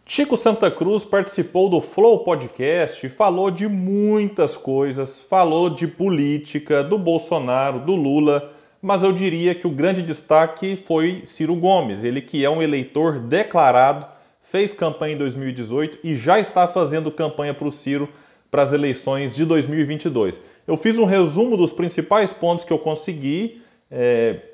Chico Santa Cruz participou do Flow Podcast e falou de muitas coisas, falou de política, do Bolsonaro, do Lula, mas eu diria que o grande destaque foi Ciro Gomes, ele que é um eleitor declarado, fez campanha em 2018 e já está fazendo campanha para o Ciro para as eleições de 2022. Eu fiz um resumo dos principais pontos que eu consegui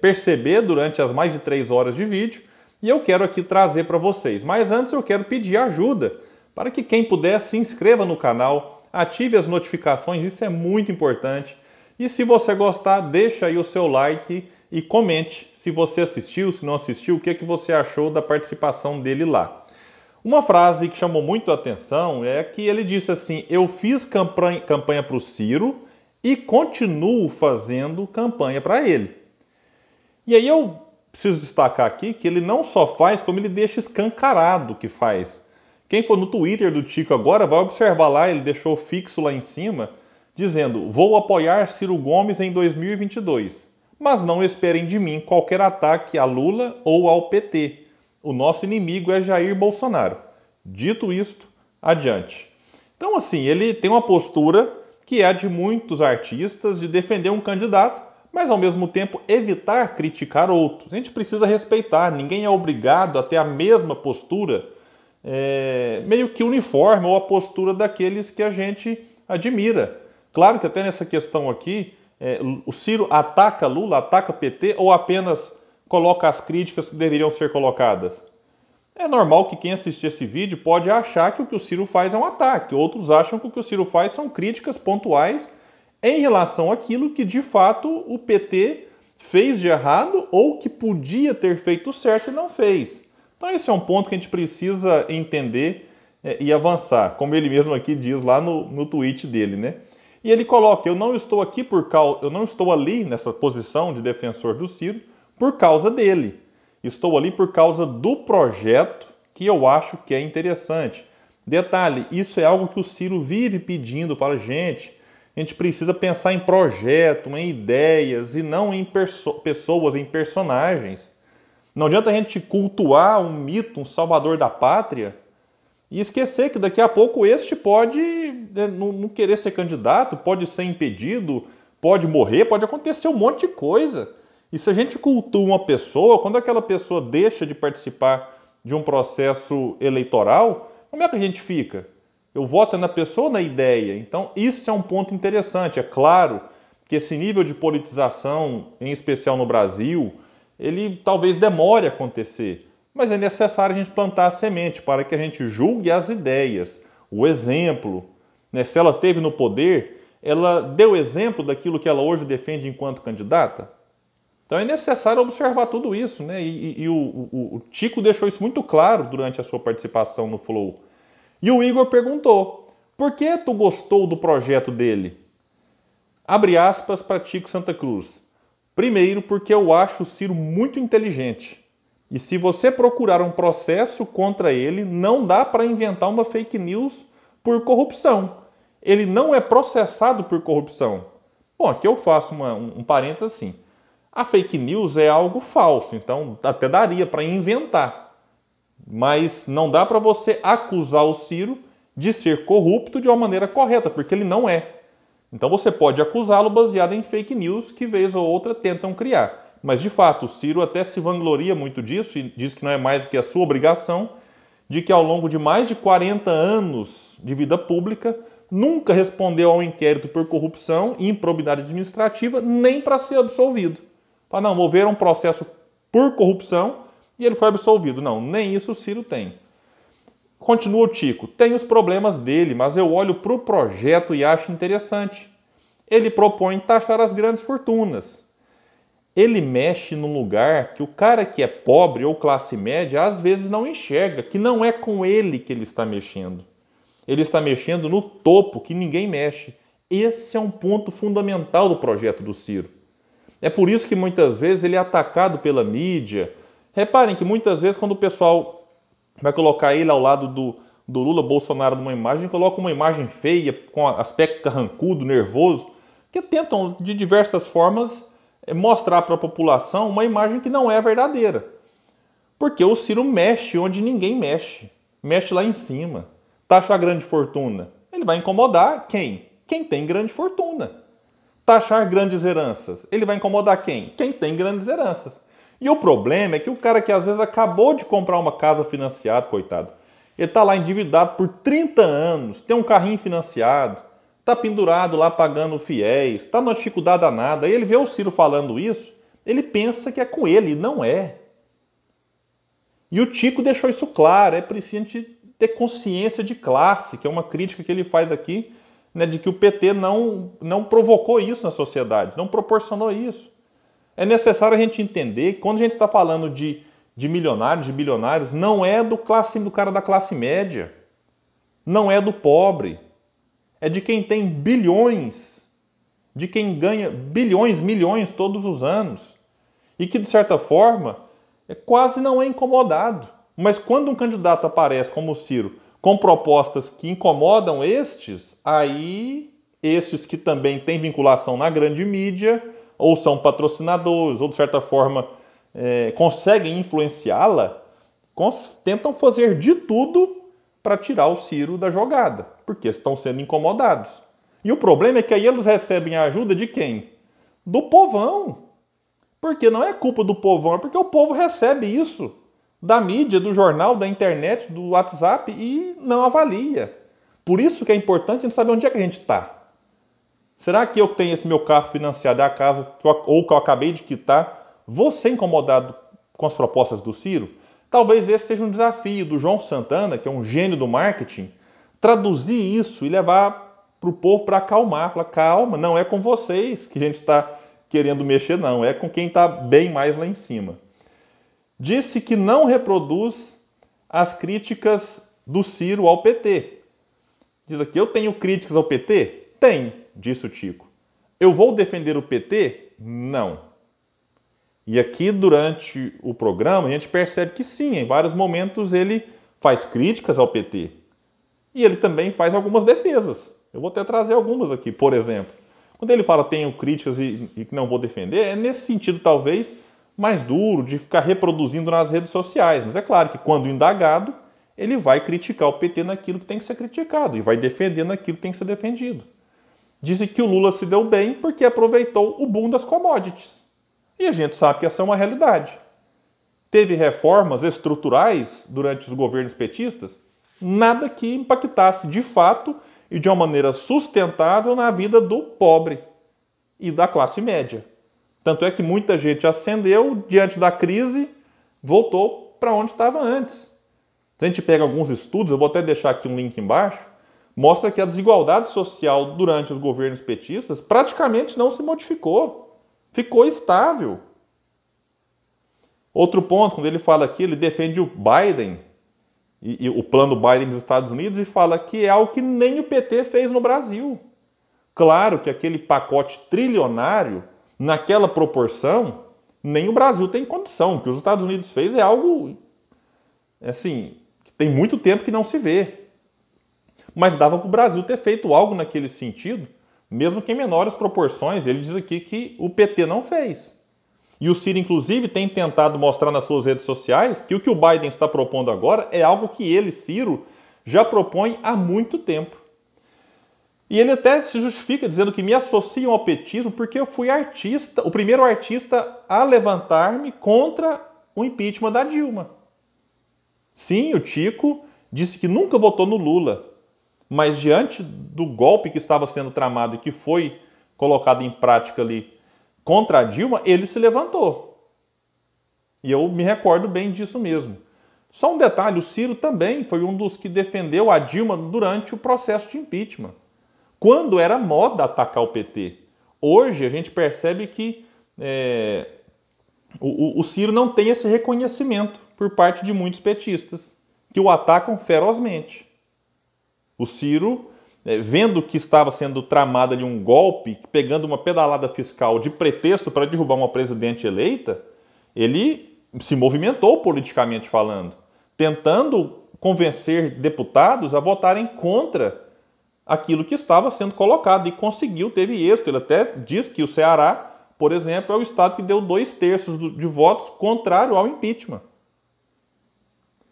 perceber durante as mais de 3 horas de vídeo, e eu quero aqui trazer para vocês. Mas antes eu quero pedir ajuda para que quem puder se inscreva no canal, ative as notificações, isso é muito importante. E se você gostar, deixa aí o seu like e comente se você assistiu, se não assistiu, o que você achou da participação dele lá. Uma frase que chamou muito a atenção é que ele disse assim: eu fiz campanha para o Ciro e continuo fazendo campanha para ele. E aí eu preciso destacar aqui que ele não só faz, como ele deixa escancarado que faz. Quem for no Twitter do Chico agora vai observar lá, ele deixou fixo lá em cima, dizendo: vou apoiar Ciro Gomes em 2022, mas não esperem de mim qualquer ataque a Lula ou ao PT. O nosso inimigo é Jair Bolsonaro. Dito isto, adiante. Então assim, ele tem uma postura que é a de muitos artistas de defender um candidato, mas ao mesmo tempo evitar criticar outros. A gente precisa respeitar, ninguém é obrigado a ter a mesma postura, meio que uniforme, ou a postura daqueles que a gente admira. Claro que até nessa questão aqui, o Ciro ataca Lula, ataca PT, ou apenas coloca as críticas que deveriam ser colocadas? É normal que quem assistir esse vídeo pode achar que o que o Ciro faz é um ataque, outros acham que o que o Ciro faz são críticas pontuais em relação àquilo que, de fato, o PT fez de errado ou que podia ter feito certo e não fez. Então esse é um ponto que a gente precisa entender e avançar, como ele mesmo aqui diz lá no tweet dele, né? E ele coloca: eu não estou aqui eu não estou ali nessa posição de defensor do Ciro por causa dele. Estou ali por causa do projeto que eu acho que é interessante. Detalhe, isso é algo que o Ciro vive pedindo para a gente. A gente precisa pensar em projeto, em ideias e não em pessoas, em personagens. Não adianta a gente cultuar um mito, um salvador da pátria e esquecer que daqui a pouco este pode não querer ser candidato, pode ser impedido, pode morrer, pode acontecer um monte de coisa. E se a gente cultua uma pessoa, quando aquela pessoa deixa de participar de um processo eleitoral, como é que a gente fica? Eu voto na pessoa ou na ideia? Então, isso é um ponto interessante. É claro que esse nível de politização, em especial no Brasil, ele talvez demore a acontecer. Mas é necessário a gente plantar a semente para que a gente julgue as ideias, o exemplo. Né? Se ela esteve no poder, ela deu exemplo daquilo que ela hoje defende enquanto candidata? Então é necessário observar tudo isso, né? E o Chico deixou isso muito claro durante a sua participação no Flow. E o Igor perguntou: por que tu gostou do projeto dele? Abre aspas para Chico Santa Cruz. Primeiro, porque eu acho o Ciro muito inteligente. E se você procurar um processo contra ele, não dá para inventar uma fake news por corrupção. Ele não é processado por corrupção. Bom, aqui eu faço um parênteses assim. A fake news é algo falso, então até daria para inventar. Mas não dá para você acusar o Ciro de ser corrupto de uma maneira correta, porque ele não é. Então você pode acusá-lo baseado em fake news que vez ou outra tentam criar. Mas de fato, o Ciro até se vangloria muito disso e diz que não é mais do que a sua obrigação, de que ao longo de mais de 40 anos de vida pública, nunca respondeu a um inquérito por corrupção e improbidade administrativa, nem para ser absolvido. Fala, não, moveram um processo por corrupção e ele foi absolvido. Não, nem isso o Ciro tem. Continua o Chico. Tem os problemas dele, mas eu olho para o projeto e acho interessante. Ele propõe taxar as grandes fortunas. Ele mexe num lugar que o cara que é pobre ou classe média às vezes não enxerga, que não é com ele que ele está mexendo. Ele está mexendo no topo, que ninguém mexe. Esse é um ponto fundamental do projeto do Ciro. É por isso que muitas vezes ele é atacado pela mídia. Reparem que muitas vezes quando o pessoal vai colocar ele ao lado do Lula, Bolsonaro numa imagem, coloca uma imagem feia, com aspecto carrancudo, nervoso, que tentam de diversas formas mostrar para a população uma imagem que não é verdadeira. Porque o Ciro mexe onde ninguém mexe. mexe lá em cima. Taxar grande fortuna, ele vai incomodar quem? Quem tem grande fortuna. Taxar grandes heranças, ele vai incomodar quem? Quem tem grandes heranças. E o problema é que o cara que às vezes acabou de comprar uma casa financiada, coitado, ele está lá endividado por 30 anos, tem um carrinho financiado, está pendurado lá pagando fiéis, está numa dificuldade danada. Aí ele vê o Ciro falando isso, ele pensa que é com ele, e não é. E o Tico deixou isso claro, é preciso a gente ter consciência de classe, que é uma crítica que ele faz aqui, né, de que o PT não provocou isso na sociedade, não proporcionou isso. É necessário a gente entender que quando a gente está falando de milionários, de bilionários, não é do cara da classe média, não é do pobre, é de quem tem bilhões, de quem ganha bilhões, milhões todos os anos, e que, de certa forma, quase não é incomodado. Mas quando um candidato aparece como o Ciro, com propostas que incomodam estes, aí estes que também têm vinculação na grande mídia, ou são patrocinadores, ou de certa forma conseguem influenciá-la, tentam fazer de tudo para tirar o Ciro da jogada, porque estão sendo incomodados. E o problema é que aí eles recebem a ajuda de quem? Do povão. Porque não é culpa do povão, é porque o povo recebe isso da mídia, do jornal, da internet, do WhatsApp e não avalia. Por isso que é importante a gente saber onde é que a gente está. Será que eu que tenho esse meu carro financiado, a casa, ou que eu acabei de quitar, vou ser incomodado com as propostas do Ciro? Talvez esse seja um desafio do João Santana, que é um gênio do marketing, traduzir isso e levar para o povo para acalmar. Falar, calma, não é com vocês que a gente está querendo mexer, não. É com quem está bem mais lá em cima. Disse que não reproduz as críticas do Ciro ao PT. Diz aqui, eu tenho críticas ao PT? Tenho, disse o Tico. Eu vou defender o PT? Não. E aqui, durante o programa, a gente percebe que sim, em vários momentos ele faz críticas ao PT. E ele também faz algumas defesas. Eu vou até trazer algumas aqui, por exemplo. Quando ele fala tenho críticas e que não vou defender, é nesse sentido talvez mais duro, de ficar reproduzindo nas redes sociais. Mas é claro que quando indagado, ele vai criticar o PT naquilo que tem que ser criticado e vai defender naquilo que tem que ser defendido. Disse que o Lula se deu bem porque aproveitou o boom das commodities. E a gente sabe que essa é uma realidade. Teve reformas estruturais durante os governos petistas, nada que impactasse de fato e de uma maneira sustentável na vida do pobre e da classe média. Tanto é que muita gente ascendeu, diante da crise, voltou para onde estava antes. Se a gente pega alguns estudos, eu vou até deixar aqui um link embaixo, mostra que a desigualdade social durante os governos petistas praticamente não se modificou. Ficou estável. Outro ponto, quando ele fala aqui, ele defende o Biden e o plano Biden dos Estados Unidos e fala que é algo que nem o PT fez no Brasil. Claro que aquele pacote trilionário, naquela proporção, nem o Brasil tem condição. O que os Estados Unidos fez é algo, assim, que tem muito tempo que não se vê. Mas dava para o Brasil ter feito algo naquele sentido, mesmo que em menores proporções. Ele diz aqui que o PT não fez. E o Ciro, inclusive, tem tentado mostrar nas suas redes sociais que o que o Biden está propondo agora é algo que ele, Ciro, já propõe há muito tempo. E ele até se justifica dizendo que me associam ao petismo porque eu fui o primeiro artista a levantar-me contra o impeachment da Dilma. Sim, o Tico disse que nunca votou no Lula, mas diante do golpe que estava sendo tramado e que foi colocado em prática ali contra a Dilma, ele se levantou. E eu me recordo bem disso mesmo. Só um detalhe, o Ciro também foi um dos que defendeu a Dilma durante o processo de impeachment, quando era moda atacar o PT. Hoje a gente percebe que o Ciro não tem esse reconhecimento por parte de muitos petistas, que o atacam ferozmente. O Ciro, vendo que estava sendo tramado ali um golpe, pegando uma pedalada fiscal de pretexto para derrubar uma presidente eleita, ele se movimentou politicamente falando, tentando convencer deputados a votarem contra aquilo que estava sendo colocado e conseguiu, teve êxito. Ele até diz que o Ceará, por exemplo, é o estado que deu 2/3 de votos contrário ao impeachment.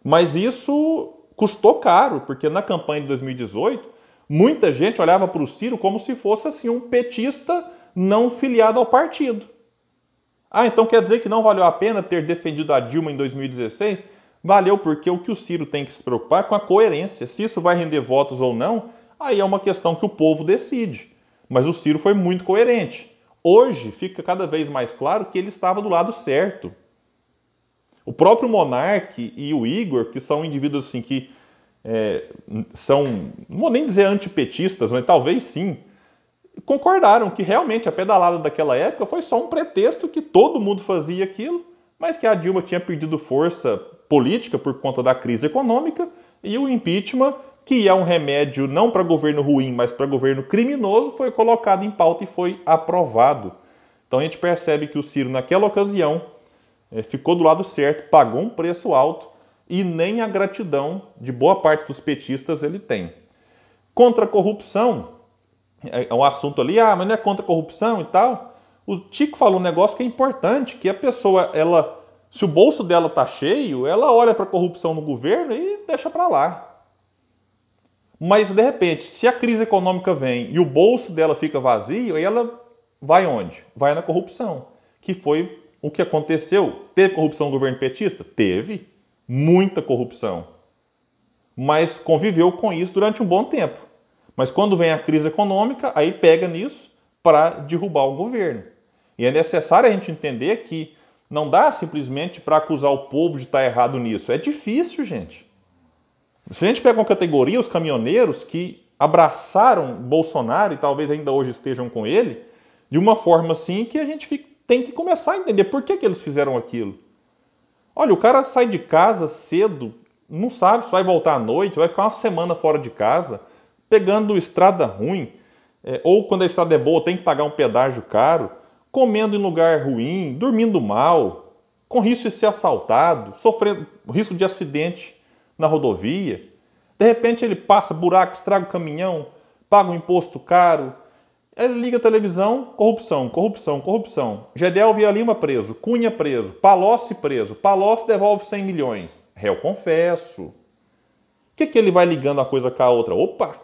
Mas isso custou caro, porque na campanha de 2018, muita gente olhava para o Ciro como se fosse assim, um petista não filiado ao partido. Ah, então quer dizer que não valeu a pena ter defendido a Dilma em 2016? Valeu, porque o que o Ciro tem que se preocupar é com a coerência. Se isso vai render votos ou não, aí é uma questão que o povo decide. Mas o Ciro foi muito coerente. Hoje fica cada vez mais claro que ele estava do lado certo. O próprio Monark e o Igor, que são indivíduos assim que são, não vou nem dizer antipetistas, mas talvez sim, concordaram que realmente a pedalada daquela época foi só um pretexto, que todo mundo fazia aquilo, mas que a Dilma tinha perdido força política por conta da crise econômica, e o impeachment, que é um remédio não para governo ruim, mas para governo criminoso, foi colocado em pauta e foi aprovado. Então a gente percebe que o Ciro, naquela ocasião, ficou do lado certo, pagou um preço alto, e nem a gratidão de boa parte dos petistas ele tem. Contra a corrupção, é um assunto ali, mas não é contra a corrupção e tal. O Tico falou um negócio que é importante, que a pessoa, se o bolso dela tá cheio, ela olha para a corrupção no governo e deixa para lá. Mas, de repente, se a crise econômica vem e o bolso dela fica vazio, aí ela vai onde? Vai na corrupção, que foi o que aconteceu. Teve corrupção no governo petista? Teve. Muita corrupção. Mas conviveu com isso durante um bom tempo. Mas quando vem a crise econômica, aí pega nisso para derrubar o governo. E é necessário a gente entender que não dá simplesmente para acusar o povo de estar errado nisso. É difícil, gente. Se a gente pega uma categoria, os caminhoneiros que abraçaram Bolsonaro e talvez ainda hoje estejam com ele, de uma forma assim que a gente tem que começar a entender por que eles fizeram aquilo. Olha, o cara sai de casa cedo, não sabe se vai voltar à noite, vai ficar uma semana fora de casa, pegando estrada ruim, ou quando a estrada é boa tem que pagar um pedágio caro, comendo em lugar ruim, dormindo mal, com risco de ser assaltado, sofrendo risco de acidente na rodovia. De repente ele passa buraco, estraga o caminhão, paga um imposto caro. Ele liga a televisão, corrupção, corrupção, corrupção. Gedel Vieira Lima preso, Cunha preso, Palocci preso, Palocci devolve 100 milhões. Réu confesso. O que ele vai ligando uma coisa com a outra? Opa,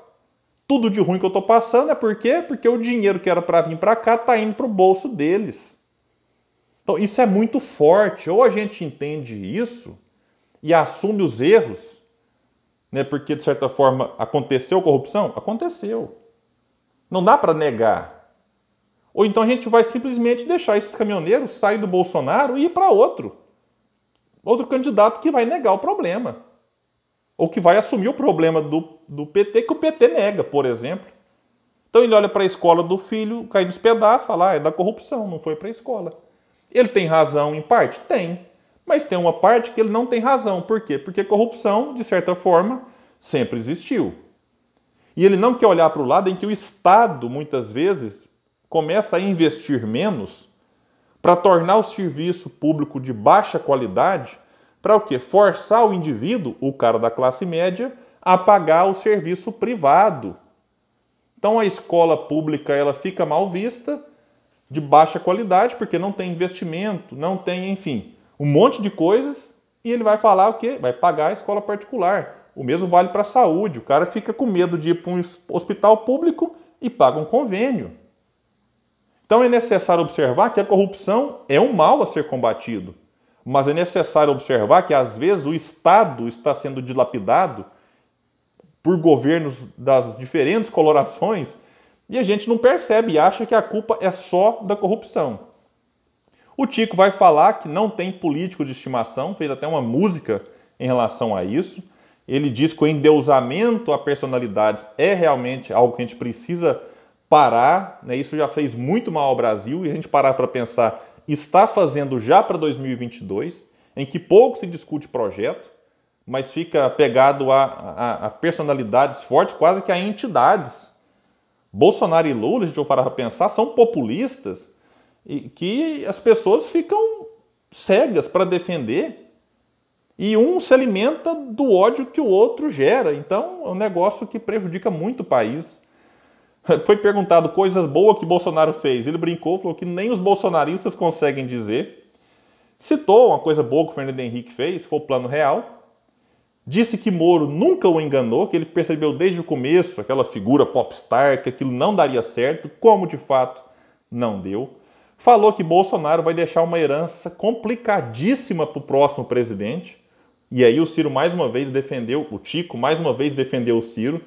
tudo de ruim que eu estou passando é por quê? Porque o dinheiro que era para vir para cá está indo para o bolso deles. Então isso é muito forte. Ou a gente entende isso e assume os erros, né? Porque de certa forma aconteceu corrupção? Aconteceu. Não dá para negar. Ou então a gente vai simplesmente deixar esses caminhoneiros sair do Bolsonaro e ir para outro candidato que vai negar o problema. Ou que vai assumir o problema do PT, que o PT nega, por exemplo. Então ele olha para a escola do filho, cai nos pedaços, fala, é da corrupção, não foi para a escola. Ele tem razão em parte? Tem. Mas tem uma parte que ele não tem razão. Por quê? Porque corrupção, de certa forma, sempre existiu. E ele não quer olhar para o lado em que o Estado, muitas vezes, começa a investir menos para tornar o serviço público de baixa qualidade, para o quê? Forçar o indivíduo, o cara da classe média, a pagar o serviço privado. Então a escola pública ela fica mal vista, de baixa qualidade, porque não tem investimento, não tem, enfim, um monte de coisas, e ele vai falar o quê? Vai pagar a escola particular. O mesmo vale para a saúde. O cara fica com medo de ir para um hospital público e paga um convênio. Então é necessário observar que a corrupção é um mal a ser combatido. Mas é necessário observar que às vezes o Estado está sendo dilapidado por governos das diferentes colorações e a gente não percebe e acha que a culpa é só da corrupção. O Tico vai falar que não tem político de estimação, fez até uma música em relação a isso. Ele diz que o endeusamento a personalidades é realmente algo que a gente precisa parar, né? Isso já fez muito mal ao Brasil e a gente parar para pensar, está fazendo já para 2022, em que pouco se discute projeto, mas fica pegado a personalidades fortes, quase que a entidades. Bolsonaro e Lula, a gente vai parar para pensar, são populistas e que as pessoas ficam cegas para defender. E um se alimenta do ódio que o outro gera. Então, é um negócio que prejudica muito o país. Foi perguntado coisas boas que Bolsonaro fez. Ele brincou, falou que nem os bolsonaristas conseguem dizer. Citou uma coisa boa que o Fernando Henrique fez, foi o Plano Real. Disse que Moro nunca o enganou, que ele percebeu desde o começo, aquela figura popstar, que aquilo não daria certo, como de fato não deu. Falou que Bolsonaro vai deixar uma herança complicadíssima para o próximo presidente. E aí o Ciro mais uma vez defendeu, o Tico mais uma vez defendeu o Ciro,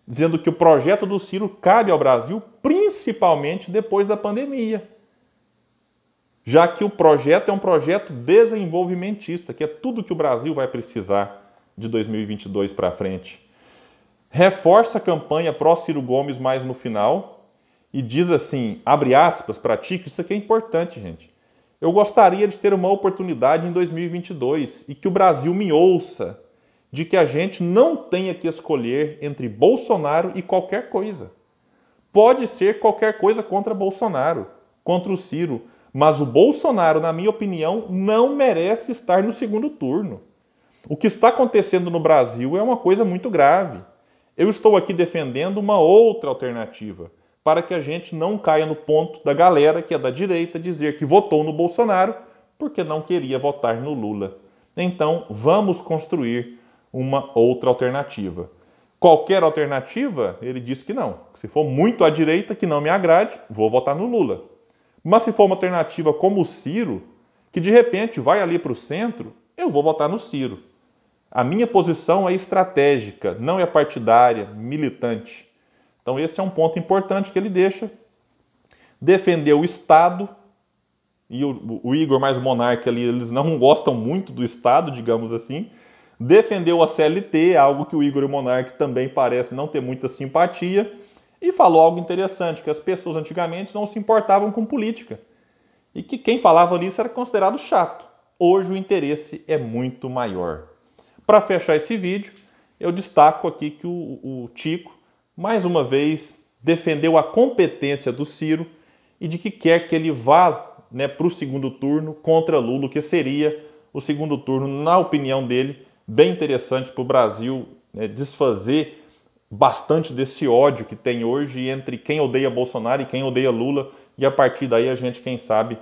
dizendo que o projeto do Ciro cabe ao Brasil, principalmente depois da pandemia. Já que o projeto é um projeto desenvolvimentista, que é tudo que o Brasil vai precisar de 2022 para frente. Reforça a campanha pró-Ciro Gomes mais no final e diz assim, abre aspas para Tico, isso aqui é importante, gente. Eu gostaria de ter uma oportunidade em 2022 e que o Brasil me ouça, de que a gente não tenha que escolher entre Bolsonaro e qualquer coisa. Pode ser qualquer coisa contra Bolsonaro, contra o Ciro, mas o Bolsonaro, na minha opinião, não merece estar no segundo turno. O que está acontecendo no Brasil é uma coisa muito grave. Eu estou aqui defendendo uma outra alternativa, para que a gente não caia no ponto da galera que é da direita dizer que votou no Bolsonaro porque não queria votar no Lula. Então, vamos construir uma outra alternativa. Qualquer alternativa, ele disse que não. Se for muito à direita, que não me agrade, vou votar no Lula. Mas se for uma alternativa como o Ciro, que de repente vai ali para o centro, eu vou votar no Ciro. A minha posição é estratégica, não é partidária, militante. Então esse é um ponto importante que ele deixa. Defender o Estado, e o Igor mais o Monarca ali, eles não gostam muito do Estado, digamos assim. Defendeu a CLT, algo que o Igor e o Monarca também parecem não ter muita simpatia. E falou algo interessante, que as pessoas antigamente não se importavam com política. E que quem falava nisso era considerado chato. Hoje o interesse é muito maior. Para fechar esse vídeo, eu destaco aqui que o Tico, mais uma vez, defendeu a competência do Ciro e de que quer que ele vá para o segundo turno contra Lula, que seria o segundo turno, na opinião dele, bem interessante para o Brasil desfazer bastante desse ódio que tem hoje entre quem odeia Bolsonaro e quem odeia Lula, e a partir daí a gente, quem sabe,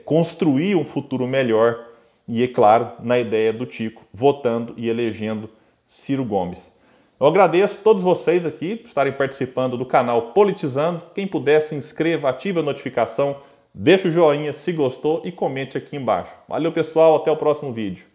construir um futuro melhor. E, é claro, na ideia do Tico, votando e elegendo Ciro Gomes. Eu agradeço a todos vocês aqui por estarem participando do canal Politizando. Quem puder, se inscreva, ative a notificação, deixa o joinha se gostou e comente aqui embaixo. Valeu, pessoal, até o próximo vídeo.